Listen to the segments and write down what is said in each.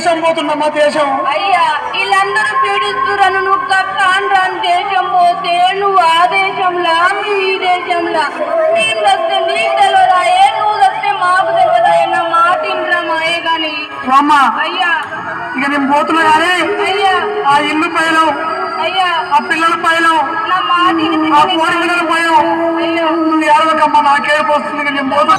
దేశం పోతున్నమ్మా దేశం. అయ్యా వీళ్ళందరూ పీడిస్తురను నువ్వు కాన్ రాని దేశం పోతే నువ్వు ఆ దేశంలా మీ ఈ దేశంలా నేను వస్తే నీకు తెలియదాయే నువ్వు వస్తే మాకు తెలియదాయే నా మాట ఇంద్రమాయే గాని అమ్మా అయ్యా ఇక నేను పోతున్నా కానీ అయ్యా ఆ ఇల్లు పైలం అయ్యా ఆ పిల్లల పైలం నా మాట ఆ కోడి పిల్లల పైలం అయ్యా నువ్వు ఏడవకమ్మా నాకేపు వస్తుంది నేను పోతా.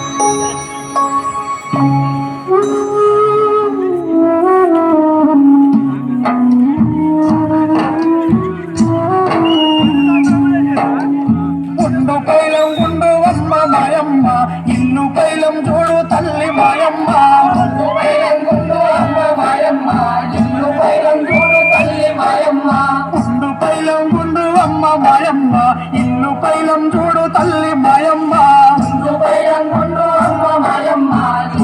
గుండు పైలం గుండు అమ్మ మాయమ్మ ఇల్లు పైలం చూడు తల్లి మాయమ్మ. గుండు పైలం గుండు అమ్మ మాయమ్మ ఇల్లు పైలం చూడు తల్లి మాయమ్మ. గుండు పైలం గుండు అమ్మ మాయమ్మ ఇల్లు పైలం చూడు తల్లి మాయమ్మ. గుండు పైలం గుండు అమ్మ మాయమ్మ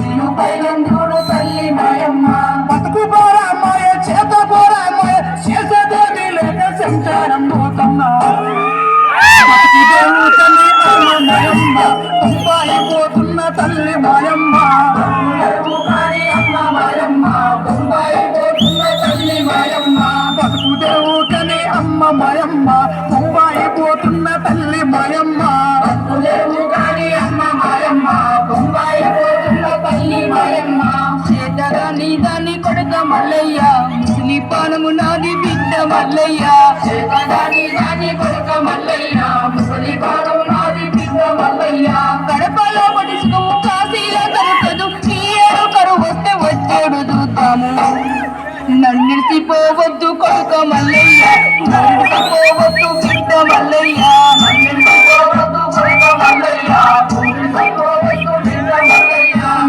ఇల్లు పైలం చూడు తల్లి మాయమ్మ. బతుకు పోరా మాయ చేత పోరా మాయ చేసేదేమీ లేక సంచారం పోతున్నా. పోతున్న తల్లి మాయమ్మ బతుకు దేవు కని అమ్మ మాయమ్మ బొంబాయి పోతున్న తల్లి మాయమ్మ. చేతరాని దాన్ని కొడుక మల్లయ్య ముసలి పానము నాది బిడ్డ మల్లయ్య. చేతరాని దాన్ని కొడుక మల్లయ్య ముసలి పానము నాది బిడ్డ మల్లయ్య. కడపలో పడుచుకోము కాశీలో దొరకదు ఈ ఏడు కరువు వస్తే వచ్చేడు చూద్దాము. నన్నిడిసిపోవద్దు కొడుక మల్లయ్య నన్నిడిసిపోవద్దు బిడ్డ మల్లయ్య. నన్నిడిసిపోవద్దు కొడుక మల్లయ్య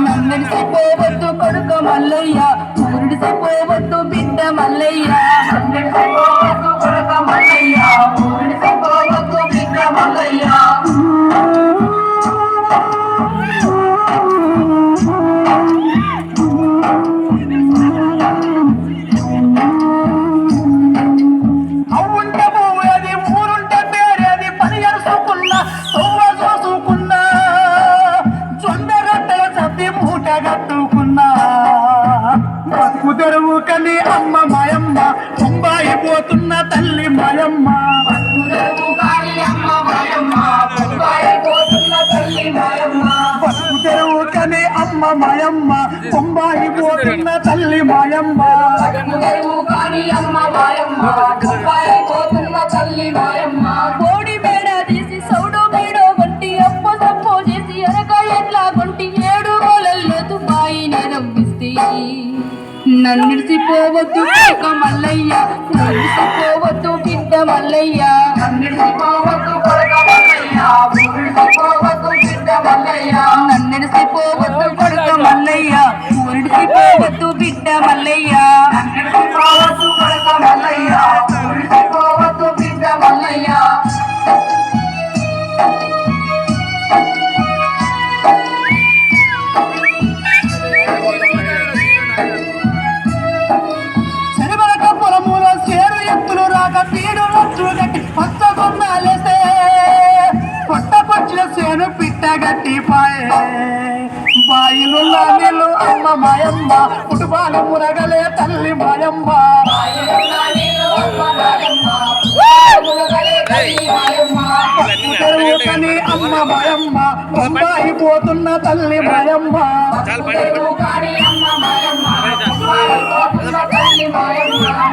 నన్నిడిసిపోవద్దు కొడుక మల్లయ్య ఊరిడిసిపోవద్దు బిడ్డ మల్లయ్య. నన్నిడిసిపోవద్దు కొడుక మల్లయ్య ఊరిడిసిపోవద్దు బిడ్డ మల్లయ్య. అవుంటే పోయేది ఊరుంటే పేరేది పని ఎరుసుకున్నా తొవ్వ చూసుకున్నా జొండ గట్టల చద్ది మూట కట్టుకున్నా. బతుకు తెరువు కని అమ్మ మాయమ్మ బొంబాయి పోతున్న తల్లి మాయమ్మ. బతుకు తెరువు కని అమ్మ మాయమ్మ బొంబాయి పోతున్న తల్లి మాయమ్మ. కోడి బేడ తీసి సౌడు బీడో కొంటి అప్పు తప్పు చేసి ఎనక ఎట్లా కొంటి 7 రోజుల్లో తుపాయి నిరంభిస్తే. నన్నిడిసిపోవద్దు కొడుక మల్లయ్య నన్నిడిసిపోవద్దు బిడ్డ మల్లయ్య. నన్నిడిసిపోవద్దు కొడుక మల్లయ్య ఊరిడిసిపోవద్దు బిడ్డ మల్లయ్య. నన్నిడిసిపోవద్దు కొడుక మల్లయ్య ఊరిడిసిపోవద్దు బిడ్డ మల్లయ్య. నన్నిడిసిపోవద్దు కొడుక మల్లయ్య ఊరిడిసిపోవద్దు బిడ్డ మల్లయ్య. పీడు రచ్చు గట్టి పచ్చ కొన్నాలేసే పొట్ట పచ్చిన సేను పిట్ట గట్టి పాయే. బాయిలున్న నీళ్ళు అమ్మ మాయమ్మ కుటుంబాలు మురగలే తల్లి మాయమ్మ. కని అమ్మ మాయమ్మ బొంబాయి పోతున్న తల్లి మాయమ్మ.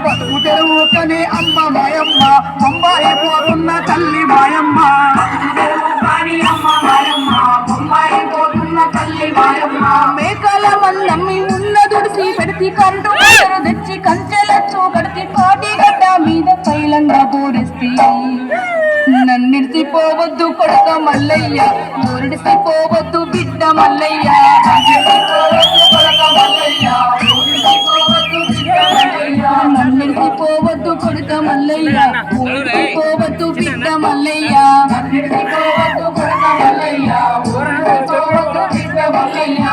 బతుకు తెరువు కని అమ్మ మాయమ్మ బొంబాయి పోతున్న తల్లి మాయమ్మ. మేకల మల్లమ్మి ఉన్న దుడిసి పెడితే కంటు తెచ్చి కంచెలచ్చు కడితే కోటి గడ్డ మీద పైలంగా బోరిస్తే. నన్నిడిసిపోవద్దు కొడుక మల్లయ్య ఊరిడిసిపోవద్దు బిడ్డ మల్లయ్య. నన్నిడిసిపోవద్దు కొడుక మల్లయ్య ఊరిడిసిపోవద్దు బిడ్డ మల్లయ్య. నన్నిడిసిపోవద్దు కొడుక మల్లయ్య ఊరిడిసిపోవద్దు బిడ్డ మల్లయ్య.